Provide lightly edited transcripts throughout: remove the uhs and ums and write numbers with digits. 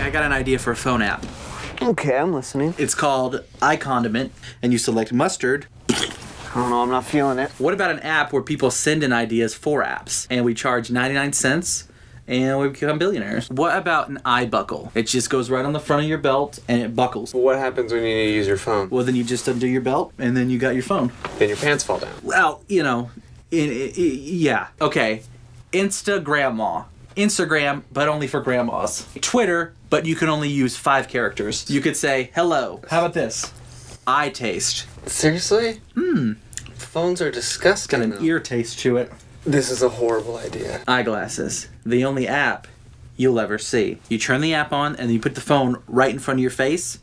I got an idea for a phone app. Okay, I'm listening. It's called iCondiment, and you select mustard. I don't know, I'm not feeling it. What about an app where people send in ideas for apps, and we charge 99 cents, and we become billionaires? What about an iBuckle? It just goes right on the front of your belt, and it buckles. Well, what happens when you need to use your phone? Well, then you just undo your belt, and then you got your phone. Then your pants fall down. Well, you know, yeah. Okay. Instagram, but only for grandmas. Twitter, but you can only use 5 characters. You could say, hello. How about this? Eye taste. Seriously? Phones are disgusting. Got an ear taste to it. This is a horrible idea. Eyeglasses. The only app you'll ever see. You turn the app on, and you put the phone right in front of your face,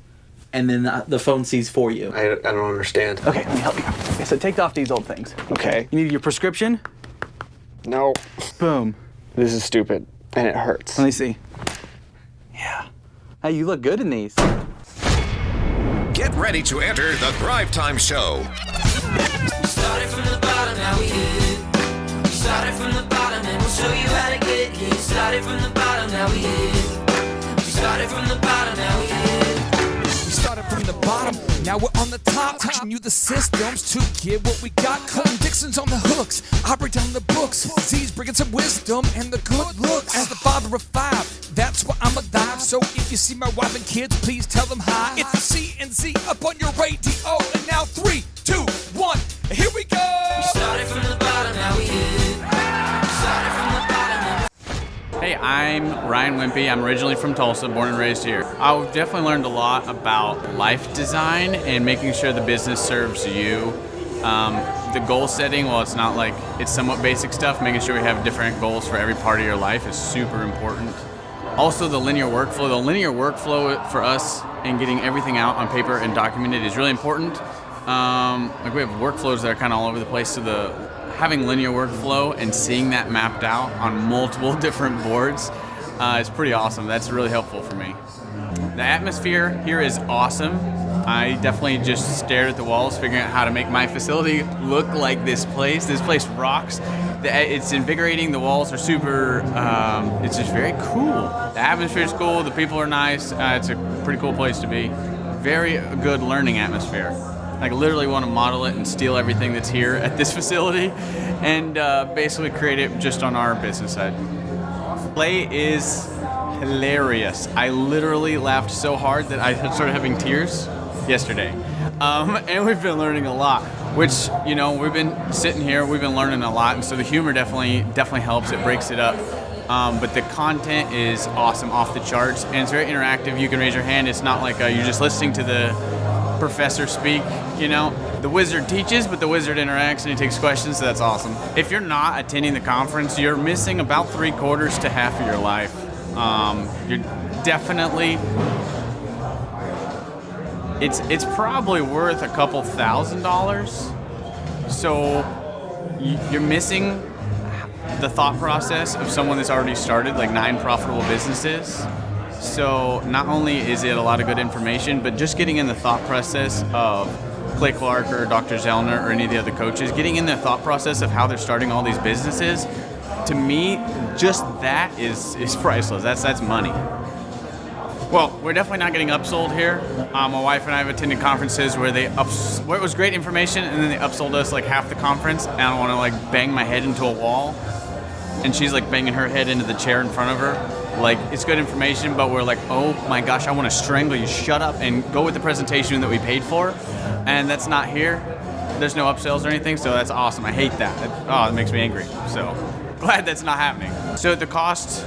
and then the phone sees for you. I don't understand. Okay, let me help you. Okay, so take off these old things. Okay. You need your prescription? No. Boom. This is stupid, and it hurts. Let me see. Yeah. Hey, you look good in these. Get ready to enter the Thrivetime Show. We started from the bottom, now we here. We started from the bottom, and we'll show you how to get here. Started from the bottom, now we here. We started from the bottom, now we here. We started from the bottom, now we're on the top. Teaching you the systems to get what we got. Colton Dixon's on the hooks, I break down the books. Z's bringing some wisdom and the good looks. As the father of 5, that's why I'm alive. So if you see my wife and kids, please tell them hi. It's the CNC up on your radio. And now 3, 2, 1, here we go. We started from the bottom, now we here. We started from the bottom, now Hey, I'm Ryan Wimpy. I'm originally from Tulsa, born and raised here. I've definitely learned a lot about life design and making sure the business serves you. The goal setting, well, it's not like, it's somewhat basic stuff. Making sure we have different goals for every part of your life is super important. Also, the linear workflow. The linear workflow for us and getting everything out on paper and documented is really important. Like we have workflows that are kind of all over the place, so having linear workflow and seeing that mapped out on multiple different boards is pretty awesome. That's really helpful for me. The atmosphere here is awesome. I definitely just stared at the walls, figuring out how to make my facility look like this place. This place rocks. It's invigorating. The walls are super, it's just very cool. The atmosphere is cool. The people are nice. It's a pretty cool place to be. Very good learning atmosphere. Like literally want to model it and steal everything that's here at this facility and basically create it just on our business side. Play is hilarious. I literally laughed so hard that I started having tears yesterday. And we've been learning a lot, which, you know, we've been sitting here, we've been learning a lot, and so the humor definitely helps. It breaks it up. But the content is awesome, off the charts, and it's very interactive. You can raise your hand. It's not like you're just listening to the professor speak, you know. The wizard teaches, but the wizard interacts and he takes questions, so that's awesome. If you're not attending the conference, you're missing about 3/4 to half of your life. You're definitely, it's probably worth a couple $1,000s. So you're missing the thought process of someone that's already started like 9 profitable businesses. So not only is it a lot of good information, but just getting in the thought process of Clay Clark or Dr. Zellner or any of the other coaches, getting in the thought process of how they're starting all these businesses, to me, just that is priceless. That's money. Well, we're definitely not getting upsold here. My wife and I have attended conferences where where it was great information and then they upsold us like half the conference, and I don't want to like bang my head into a wall. And she's like banging her head into the chair in front of her. Like, it's good information, but we're like, oh my gosh, I want to strangle you. Shut up and go with the presentation that we paid for. And that's not here. There's no upsells or anything, so that's awesome. I hate that. It makes me angry. So glad that's not happening. So the cost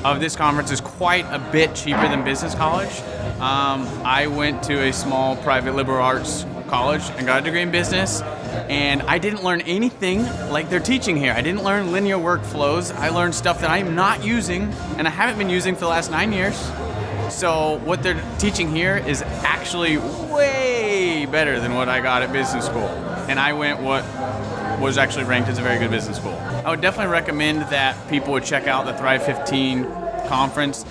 of this conference is quite a bit cheaper than business college. I went to a small private liberal arts college and got a degree in business, and I didn't learn anything like they're teaching here. I didn't learn linear workflows. I learned stuff that I'm not using and I haven't been using for the last 9 years. So what they're teaching here is actually way better than what I got at business school. And I went what was actually ranked as a very good business school. I would definitely recommend that people would check out the Thrive 15 conference.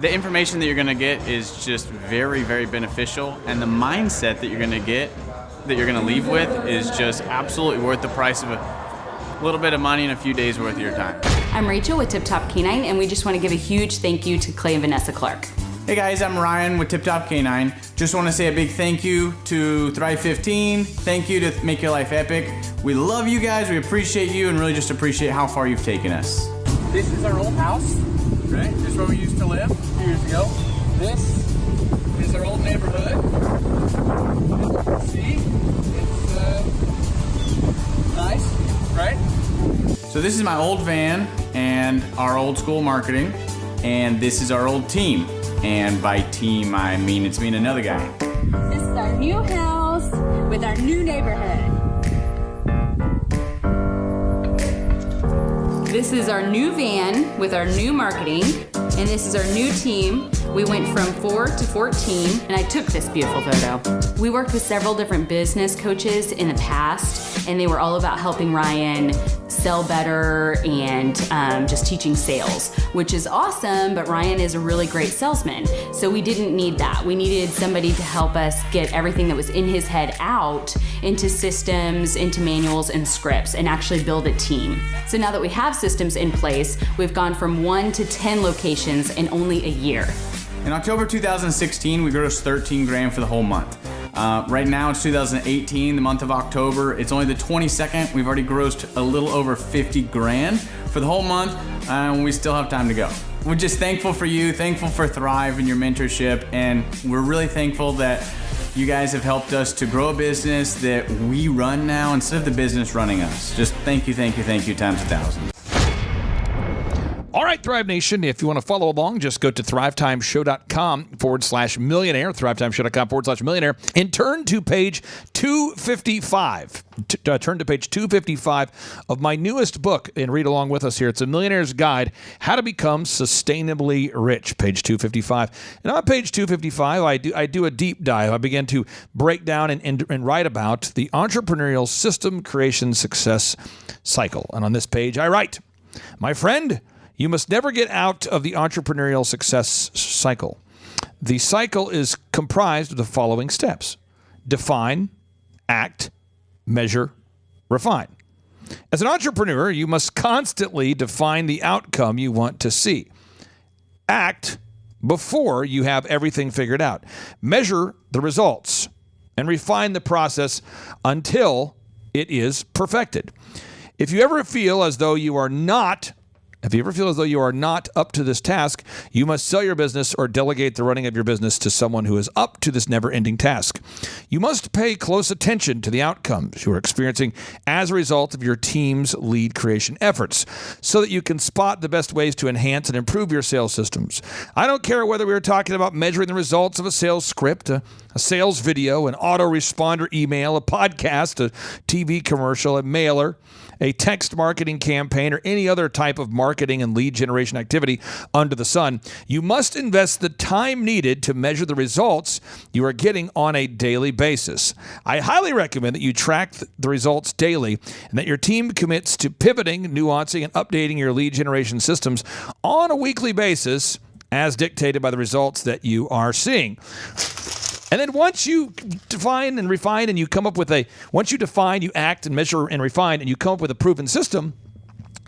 The information that you're going to get is just very, very beneficial, and the mindset that you're going to get, that you're going to leave with, is just absolutely worth the price of a little bit of money and a few days worth of your time. I'm Rachel with Tip Top Canine, and we just want to give a huge thank you to Clay and Vanessa Clark. Hey guys, I'm Ryan with Tip Top Canine. Just want to say a big thank you to Thrive 15. Thank you to Make Your Life Epic. We love you guys, we appreciate you, and really just appreciate how far you've taken us. This is our old house, right? This is where we used to live a few years ago. This is our old neighborhood. See? It's nice, right? So this is my old van and our old school marketing, and this is our old team. And by team, I mean it's me and another guy. This is our new house with our new neighborhood. This is our new van with our new marketing, and this is our new team. We went from 4 to 14, and I took this beautiful photo. We worked with several different business coaches in the past, and they were all about helping Ryan sell better and just teaching sales, which is awesome, but Ryan is a really great salesman. So we didn't need that. We needed somebody to help us get everything that was in his head out into systems, into manuals and scripts, and actually build a team. So now that we have systems in place, we've gone from 1 to 10 locations in only a year. In October 2016, we grossed 13 grand for the whole month. Right now it's 2018, the month of October. It's only the 22nd. We've already grossed a little over 50 grand for the whole month, and we still have time to go. We're just thankful for you, thankful for Thrive and your mentorship, and we're really thankful that you guys have helped us to grow a business that we run now instead of the business running us. Just thank you times 1,000. All right, Thrive Nation, if you want to follow along, just go to thrivetimeshow.com/millionaire, thrivetimeshow.com/millionaire, and turn to page 255. Turn to page 255 of my newest book and read along with us here. It's A Millionaire's Guide, How to Become Sustainably Rich, page 255. And on page 255, I do a deep dive. I begin to break down and write about the entrepreneurial system creation success cycle. And on this page, I write, my friend, you must never get out of the entrepreneurial success cycle. The cycle is comprised of the following steps: define, act, measure, refine. As an entrepreneur, you must constantly define the outcome you want to see. Act before you have everything figured out. Measure the results and refine the process until it is perfected. If you ever feel as though you are not up to this task, you must sell your business or delegate the running of your business to someone who is up to this never-ending task. You must pay close attention to the outcomes you are experiencing as a result of your team's lead creation efforts so that you can spot the best ways to enhance and improve your sales systems. I don't care whether we are talking about measuring the results of a sales script, a sales video, an autoresponder email, a podcast, a TV commercial, a mailer, a text marketing campaign, or any other type of marketing and lead generation activity under the sun. You must invest the time needed to measure the results you are getting on a daily basis. I highly recommend that you track the results daily and that your team commits to pivoting, nuancing, and updating your lead generation systems on a weekly basis as dictated by the results that you are seeing. And then once you define and refine and you come up with once you define, you act and measure and refine and you come up with a proven system,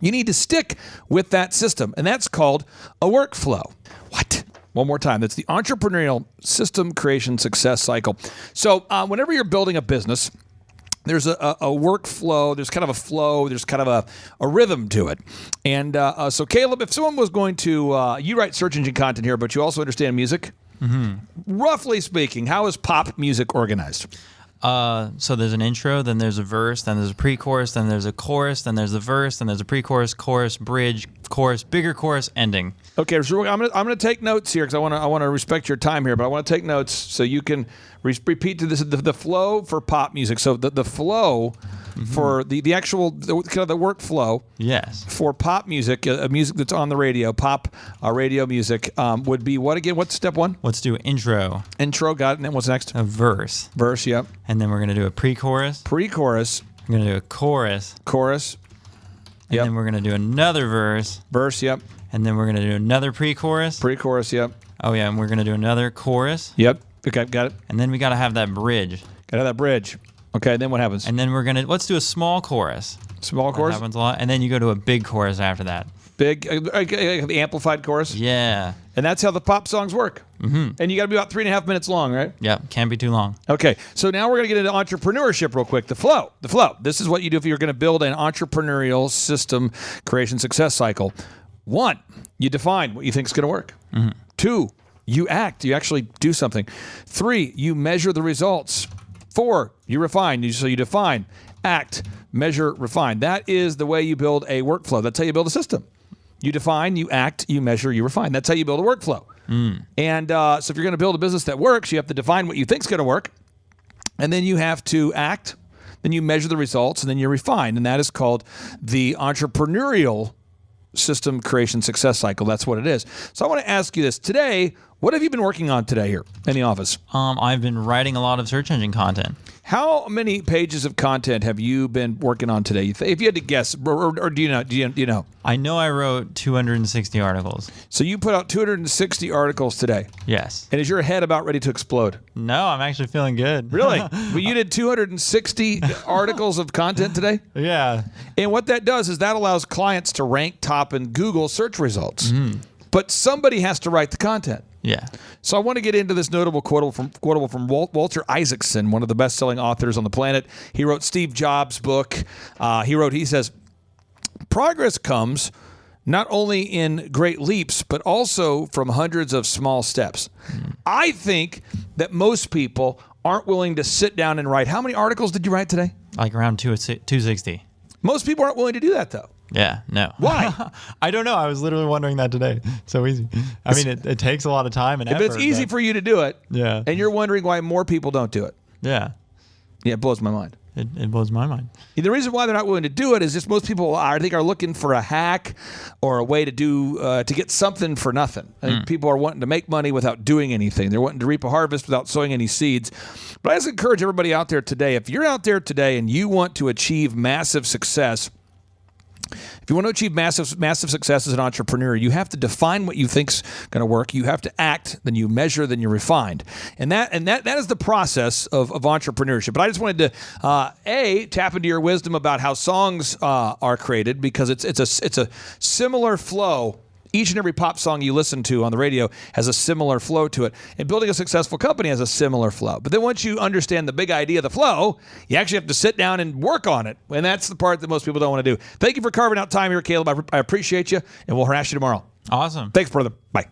you need to stick with that system. And that's called a workflow. What? One more time. That's the entrepreneurial system creation success cycle. So whenever you're building a business, there's a workflow, there's kind of a flow, there's kind of a rhythm to it. And so Caleb, if someone was going to, you write search engine content here, but you also understand music. Mm-hmm. Roughly speaking, how is pop music organized? So there's an intro, then there's a verse, then there's a pre-chorus, then there's a chorus, then there's a verse, then there's a pre-chorus, chorus, bridge, chorus, bigger chorus, ending. Okay, so I'm gonna take notes here because I want to respect your time here, but I want to take notes so you can repeat to this the flow for pop music. So the flow. Mm-hmm. For the actual kind of the workflow, yes, for pop music, music that's on the radio, pop radio music would be what again? What's step one? Let's do intro. Intro, got it. And then what's next? A verse. Verse, yep. And then we're gonna do a pre-chorus. Pre-chorus. We're gonna do a chorus. Chorus. And then we're gonna do another verse. Verse, yep. And then we're gonna do another pre-chorus. Pre-chorus, yep. Oh yeah, and we're gonna do another chorus. Yep. Okay, got it. And then we gotta have that bridge. Gotta have that bridge. Okay, then what happens? And then let's do a small chorus. Small chorus? That happens a lot. And then you go to a big chorus after that. Big, the amplified chorus. Yeah. And that's how the pop songs work. Mm-hmm. And you got to be about 3.5 minutes long, right? Yeah, can't be too long. Okay, so now we're going to get into entrepreneurship real quick. The flow. This is what you do if you're going to build an entrepreneurial system creation success cycle. 1, you define what you think is going to work. Mm-hmm. 2, you act. You actually do something. 3, you measure the results. 4, you refine. So you define, act, measure, refine. That is the way you build a workflow. That's how you build a system. You define, you act, you measure, you refine. That's how you build a workflow. And so if you're going to build a business that works, you have to define what you think is going to work. And then you have to act. Then you measure the results, and then you refine. And that is called the entrepreneurial system creation success cycle. That's what it is. So I want to ask you this. Today, what have you been working on today here in the office? I've been writing a lot of search engine content. How many pages of content have you been working on today? If you had to guess, or do you know? Do you know? I know I wrote 260 articles. So you put out 260 articles today? Yes. And is your head about ready to explode? No, I'm actually feeling good. Really? But you did 260 articles of content today? Yeah. And what that does is that allows clients to rank top in Google search results. Mm-hmm. But somebody has to write the content. Yeah. So I want to get into this notable quotable from Walter Isaacson, one of the best-selling authors on the planet. He wrote Steve Jobs' book. He says, progress comes not only in great leaps, but also from hundreds of small steps. I think that most people aren't willing to sit down and write. How many articles did you write today? Like around 260. Most people aren't willing to do that, though. Yeah, no. Why? I don't know. I was literally wondering that today. So easy. I mean, it takes a lot of time and effort. But it's easy for you to do it. Yeah. And you're wondering why more people don't do it. Yeah. Yeah, it blows my mind. It blows my mind. The reason why they're not willing to do it is just most people, I think, are looking for a hack or a way to do to get something for nothing. I think people are wanting to make money without doing anything. They're wanting to reap a harvest without sowing any seeds. But I just encourage everybody out there today, if you're out there today and you want to achieve massive success, if you want to achieve massive success as an entrepreneur, you have to define what you think's going to work. You have to act, then you measure, then you refine, and that is the process of entrepreneurship. But I just wanted to tap into your wisdom about how songs are created, because it's a similar flow. Each and every pop song you listen to on the radio has a similar flow to it. And building a successful company has a similar flow. But then once you understand the big idea of the flow, you actually have to sit down and work on it. And that's the part that most people don't want to do. Thank you for carving out time here, Caleb. I appreciate you, and we'll harass you tomorrow. Awesome. Thanks, brother. Bye.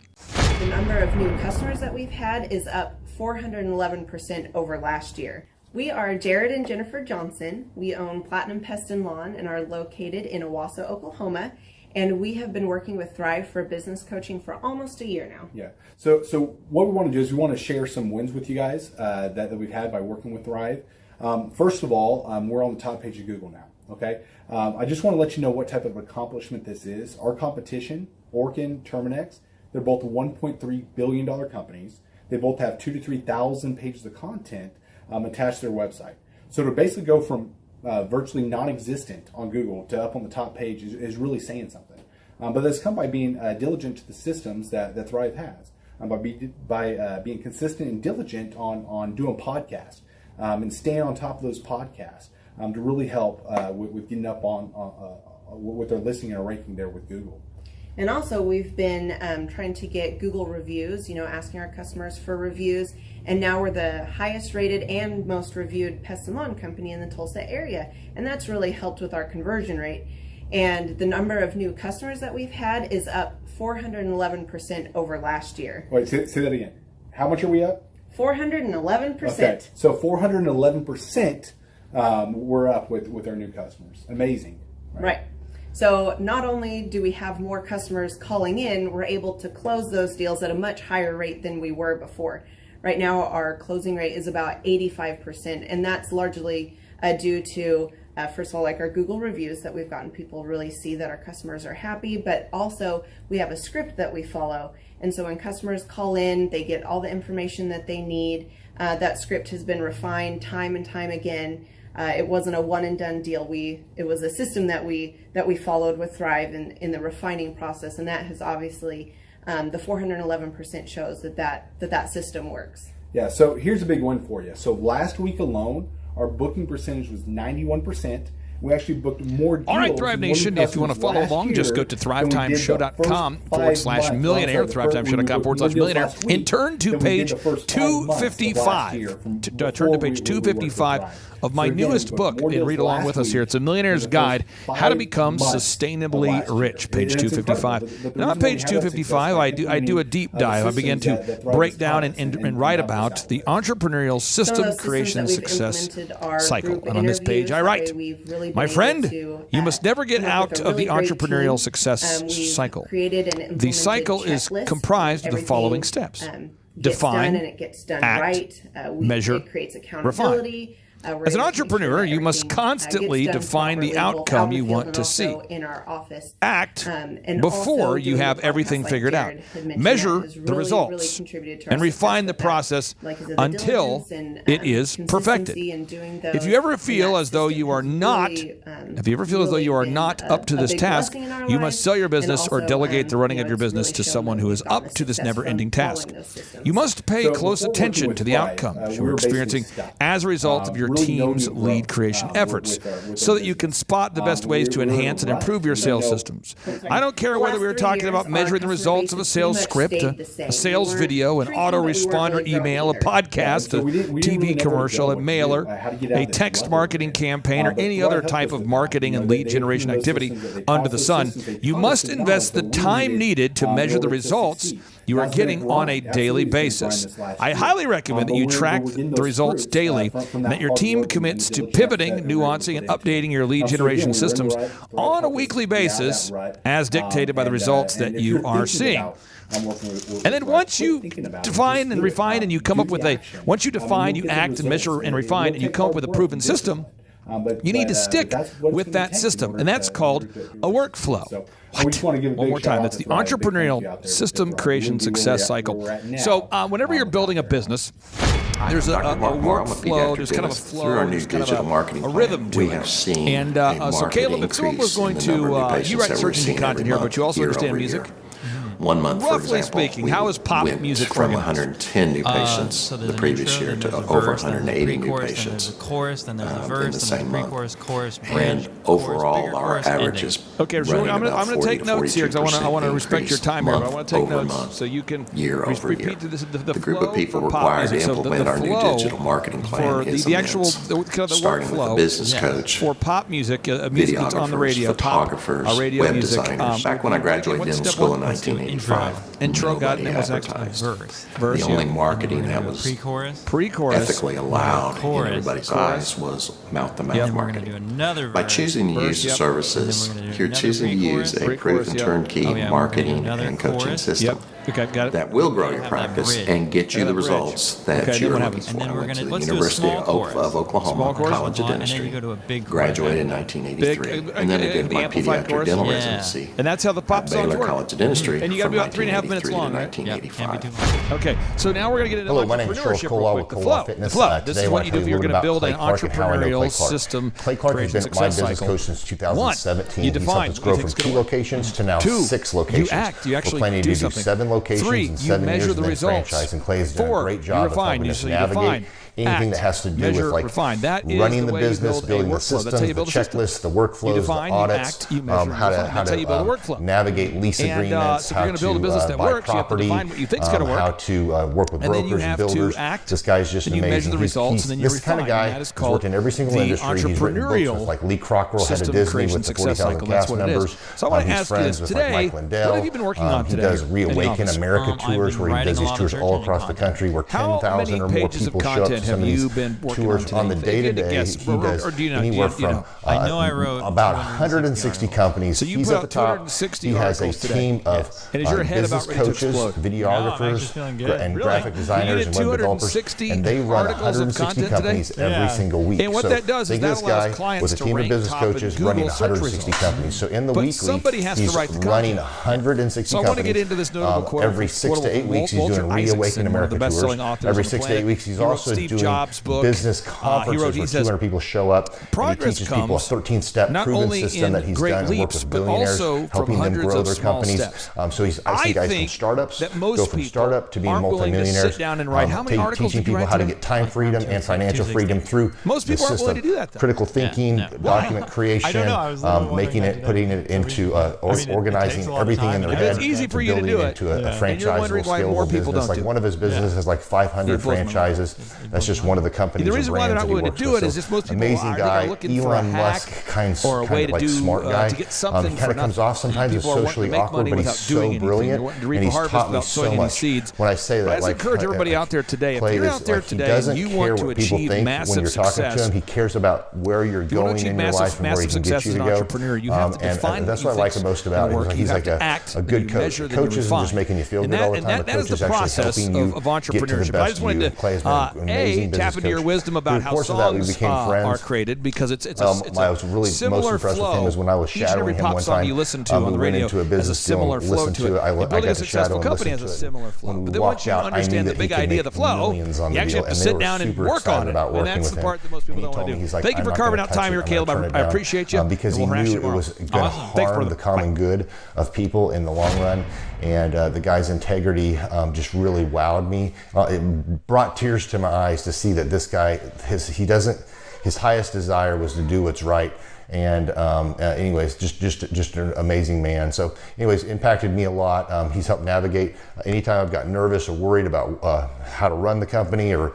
The number of new customers that we've had is up 411% over last year. We are Jared and Jennifer Johnson. We own Platinum Pest and Lawn and are located in Owasso, Oklahoma. And we have been working with Thrive for business coaching for almost a year now. Yeah. So what we want to do is we want to share some wins with you guys that we've had by working with Thrive. First of all, we're on the top page of Google now. Okay. I just want to let you know what type of accomplishment this is. Our competition, Orkin, Terminex, they're both $1.3 billion companies. They both have 2,000 to 3,000 pages of content attached to their website. So to basically go from virtually non-existent on Google to up on the top page is really saying something. But that's come by being diligent to the systems that Thrive has, by being consistent and diligent on doing podcasts and staying on top of those podcasts to really help with getting up on with their listing and ranking there with Google. And also we've been trying to get Google reviews, asking our customers for reviews. And now we're the highest rated and most reviewed pest and lawn company in the Tulsa area. And that's really helped with our conversion rate. And the number of new customers that we've had is up 411% over last year. Wait, say that again. How much are we up? 411%. Okay, so 411% we're up with our new customers. Amazing. Right. So not only do we have more customers calling in, we're able to close those deals at a much higher rate than we were before. Right now, our closing rate is about 85%, and that's largely due to, first of all, like our Google reviews that we've gotten people really see that our customers are happy, but also we have a script that we follow. And so when customers call in, they get all the information that they need. That script has been refined time and time again. It wasn't a one and done deal. It was a system that we followed with Thrive in the refining process, and that has obviously the 411% shows that system works. Yeah, so here's a big one for you. So last week alone, our booking percentage was 91%, We actually booked more deals. All right, Thrive Nation, if you want to follow along, just go to thrivetimeshow.com/millionaire, thrivetimeshow.com/millionaire, and turn to page 255. Turn to page 255 of my newest book and read along with us here. It's A Millionaire's Guide, How to Become Sustainably Rich, page 255. Now on page 255, I do a deep dive. I begin to break down and write about the entrepreneurial system creation success cycle. And on this page, I write, my friend, you must never get out of the entrepreneurial success cycle. The cycle is comprised of the following steps. Define, act, measure, refine. As an entrepreneur, you must constantly define the outcome you want to see. Act before you have everything figured out. Measure the results and refine the process until it is perfected. If you ever feel as though you are not up to this task, you must sell your business or delegate the running of your business to someone who is up to this never-ending task. You must pay close attention to the outcomes you are experiencing as a result of your team's lead creation efforts, so that you can spot the best ways to enhance and improve your sales systems. I don't care whether we were talking about measuring the results of a sales script, a sales video, an autoresponder email, a podcast, a TV commercial, a mailer, a text marketing campaign, or any other type of marketing and lead generation activity under the sun. You must invest the time needed to measure the results you are getting on a daily basis. I highly recommend that you track the results daily and that your team commits to pivoting, nuancing, and updating your lead generation systems on a weekly basis as dictated by the results that you are seeing. And then once you define and refine and you come up with once you define, you act and measure and refine and you come up with a proven system, you need to stick with that system, and that's called a workflow. One more time. That's the entrepreneurial system creation success cycle. So whenever you're building a business, there's a workflow, there's kind of a flow, through our new digital marketing a rhythm to we it. have seen And so Caleb, if someone was going to, you write search engine content here, but you also understand music. 1 month, for Roughly example, speaking, how is pop music from formula? 110 new patients the previous year to over 180 new patients. There's a chorus, then there's a verse, in the then same there's a month. pre-chorus, chorus, bridge, And overall, bigger our chorus, average ending. is Okay, so I'm going to take notes here because I want to respect your time here. But I want to take notes so you can year over year. repeat The group of people required to implement our new digital marketing plan is the actual immense, the starting with a workflow business coach, for pop music, music that's on the radio, photographers, radio web music. designers. Back when I graduated dental school in 1985, intro got nobody it was advertised. Verse, the only marketing that was pre-chorus, ethically allowed in everybody's eyes was mouth-to-mouth marketing. By choosing to use the services, you're choosing to use a proven turnkey marketing and coaching system that will grow your practice and get you the results that you're looking for. I went to the University of Oklahoma College of Dentistry, graduated in 1983, and then I did my pediatric dental residency and that's how the pop at songs Baylor work. College of Dentistry And you got to from be about 3.5 minutes 1983 to long, right? 1985. Okay, so now we're going to get into Hello, my name is Charles entrepreneurship Colwell real with quick. Colwell The Fitness. flow. This Today is I what want you to do tell if you a you're little going to bit build an about Clay Clark and how I know Clay entrepreneurial Clark. system. Clay Clark has been my business coach since 2017. You He's define. helped us grow from 2 locations to now 6 locations. You act. You actually We're planning do to do something. 7 locations 3, in you 7 measure years the and then results. franchise. And Clay has done 4, a great you job of refine. helping us You navigate define. anything that has to do Measure, with like refine. That is running the the way you business, build a building the workflow. That's systems, how you the build a system. checklists, the workflows, You define, the you audits, act, you measure, how you refine. That's how you build a workflow. navigate lease And, agreements, so if how you're going to build a business that buy works, you have to property, define what you think is going to work. how to work with And then you brokers and have to builders. act, This guy's just and you amazing. measure the results, and then you This kind of refine. guy That is has called worked in every single the industry. He's written books entrepreneurial with like Lee Crockrell, head of system Disney creation with the success 40,000 cycle. That's cast what it is. members. So I want to He's ask you friends this with like today. Mike Lindell. What have you been working on today? He does in the Reawaken office? America I've tours been where he writing does a these lot of tours search all engine across the country where How 10,000 many or more pages of people show up to content some have of these you been working tours on on the today? day-to-day. Guess, He does or do you know, anywhere you know? from I know I wrote about 260 160 companies. So you He's put at the out top. 260 He has a articles today. team of And is your head business about ready to coaches, explode? videographers, feeling good. and Really? graphic You designers did and web developers, 260 and they run articles of 160 content companies today? every single week. And what So that does is think that of this allows guy clients with a to team of rank business top in coaches Google running search 160 results. companies. So in the But weekly, somebody has to he's write the running content. 160 So I want to companies. get into this notable quote. Every 6 to 8 weeks, he's doing Walter Reawaken Isaacson, one of America the tours. best-selling authors Every on the 6 to 8 planet. weeks, he's He wrote also Steve doing Jobs book. business conferences where 200 people show up. And he teaches people a 13-step proven system that he's done and worked with billionaires, helping them grow their companies. So I see guys from startups go from startup to being multimillionaires, teaching people how to get time freedom and financial freedom through the system. Critical thinking, document creation, making it, putting it into organizing everything in their head. It's easy for you to do it. Into a franchisable, scalable business. Like one of his businesses has like 500 franchises. That's just one of the companies. The reason why they're not willing to do it is just most people are looking for a hack kind or a way of to like do smart guy. to get something he kind of comes off sometimes as socially awkward, but he's so brilliant, and he's taught me so much. When I say that, I encourage everybody out there today. If you're out there today and you want to achieve massive success, he cares about where you're going in your life and where he can get you to go. You have to define and that's what I like the most about it. He's like a good coach. Coach isn't just making you feel good all the time. The coach is actually helping you of entrepreneurship. But I just wanted to tap into your wisdom about how songs are created, because it's a really similar most impressed flow. with him is when I was shadowing him one time. You listen to on the radio has a similar flow to it. Building a successful company has a similar flow. But then once you understand the big idea of the flow, you actually have to sit down and work on it. And that's the part that most people don't want to do. Thank you for carving out time here, Caleb. I appreciate you. Because he knew it was going to harm the common good of people in the long run. And the guy's integrity just really wowed me. It brought tears to my eyes to see that this guy, his highest desire was to do what's right. And anyways, just an amazing man. So anyways, impacted me a lot. He's helped navigate anytime I've got nervous or worried about how to run the company, or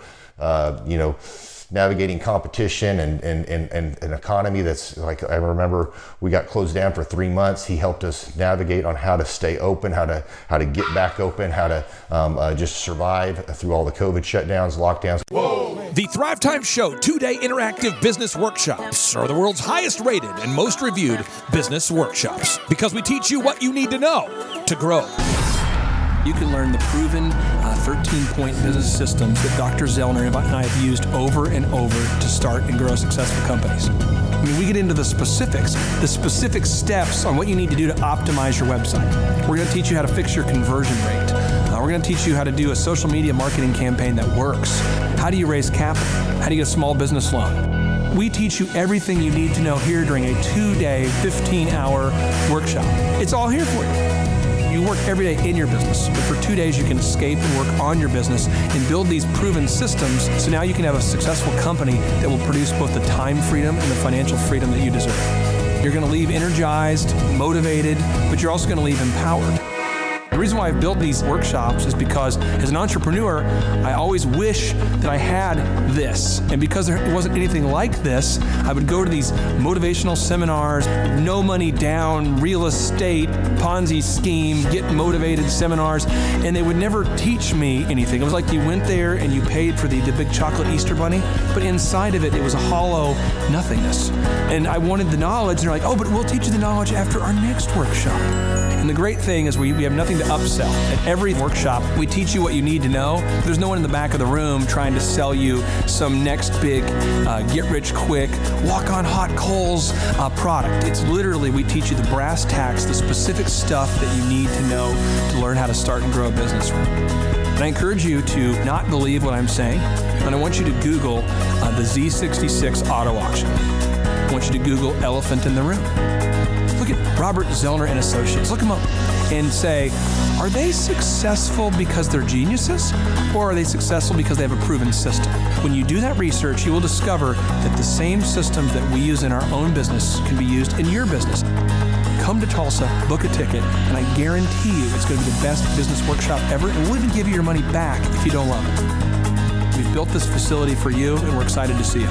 navigating competition and an economy that's like, I remember we got closed down for 3 months. He helped us navigate on how to stay open, how to get back open, how to just survive through all the COVID shutdowns, lockdowns. Whoa. The Thrivetime Show 2-day interactive business workshops are the world's highest rated and most reviewed business workshops, because we teach you what you need to know to grow. You can learn the proven 13-point business systems that Dr. Zellner and I have used over and over to start and grow successful companies. I mean, we get into the specific steps on what you need to do to optimize your website. We're going to teach you how to fix your conversion rate. We're going to teach you how to do a social media marketing campaign that works. How do you raise capital? How do you get a small business loan? We teach you everything you need to know here during a 2-day, 15-hour workshop. It's all here for you. You work every day in your business, but for 2 days you can escape and work on your business and build these proven systems, so now you can have a successful company that will produce both the time freedom and the financial freedom that you deserve. You're going to leave energized, motivated, but you're also going to leave empowered. The reason why I've built these workshops is because as an entrepreneur, I always wish that I had this. And because there wasn't anything like this, I would go to these motivational seminars, no money down, real estate, Ponzi scheme, get motivated seminars, and they would never teach me anything. It was like you went there and you paid for the big chocolate Easter bunny, but inside of it, it was a hollow nothingness. And I wanted the knowledge, and they're like, oh, but we'll teach you the knowledge after our next workshop. And the great thing is we have nothing to upsell. At every workshop, we teach you what you need to know. There's no one in the back of the room trying to sell you some next big get-rich-quick, walk-on-hot coals product. It's literally, we teach you the brass tacks, the specific stuff that you need to know to learn how to start and grow a business. And I encourage you to not believe what I'm saying, and I want you to Google the Z66 auto auction. I want you to Google elephant in the room. Look at Robert Zellner and Associates. Look them up and say, are they successful because they're geniuses, or are they successful because they have a proven system? When you do that research, you will discover that the same systems that we use in our own business can be used in your business. Come to Tulsa, book a ticket, and I guarantee you it's going to be the best business workshop ever, and we'll even give you your money back if you don't love it. We've built this facility for you, and we're excited to see you.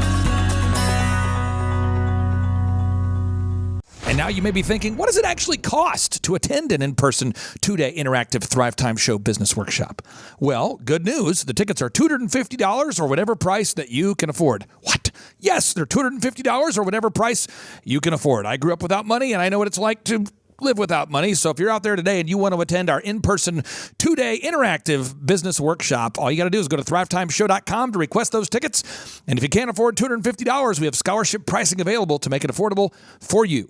And now you may be thinking, what does it actually cost to attend an in-person 2-day interactive Thrivetime Show business workshop? Well, good news. The tickets are $250 or whatever price that you can afford. What? Yes, they're $250 or whatever price you can afford. I grew up without money, and I know what it's like to live without money. So if you're out there today and you want to attend our in-person 2-day interactive business workshop, all you got to do is go to thrivetimeshow.com to request those tickets. And if you can't afford $250, we have scholarship pricing available to make it affordable for you.